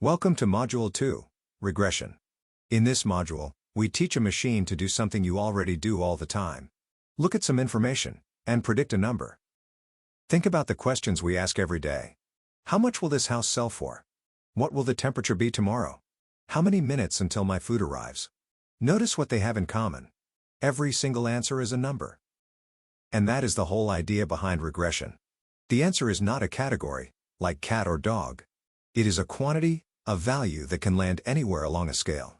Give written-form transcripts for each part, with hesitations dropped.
Welcome to Module 2, Regression. In this module, we teach a machine to do something you already do all the time. Look at some information, and predict a number. Think about the questions we ask every day. How much will this house sell for? What will the temperature be tomorrow? How many minutes until my food arrives? Notice what they have in common. Every single answer is a number. And that is the whole idea behind regression. The answer is not a category, like cat or dog. It is a quantity, a value that can land anywhere along a scale.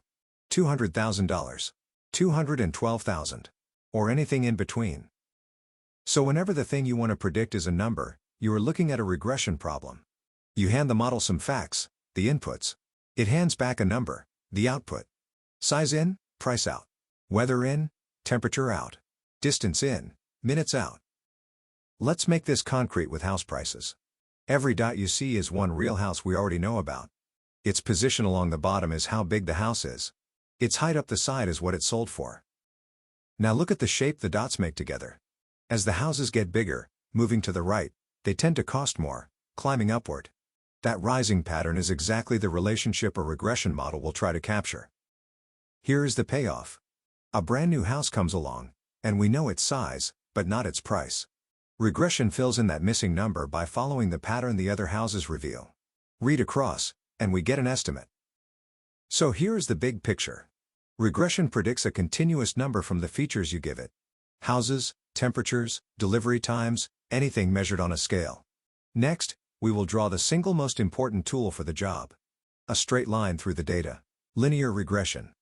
$200,000, $212,000, or anything in between. So whenever the thing you want to predict is a number, you are looking at a regression problem. You hand the model some facts, the inputs. It hands back a number, the output. Size in, price out. Weather in, temperature out. Distance in, minutes out. Let's make this concrete with house prices. Every dot you see is one real house we already know about. Its position along the bottom is how big the house is. Its height up the side is what it sold for. Now look at the shape the dots make together. As the houses get bigger, moving to the right, they tend to cost more, climbing upward. That rising pattern is exactly the relationship a regression model will try to capture. Here is the payoff. A brand new house comes along, and we know its size, but not its price. Regression fills in that missing number by following the pattern the other houses reveal. Read across, and we get an estimate. So here is the big picture. Regression predicts a continuous number from the features you give it. Houses, temperatures, delivery times, anything measured on a scale. Next, we will draw the single most important tool for the job. A straight line through the data. Linear regression.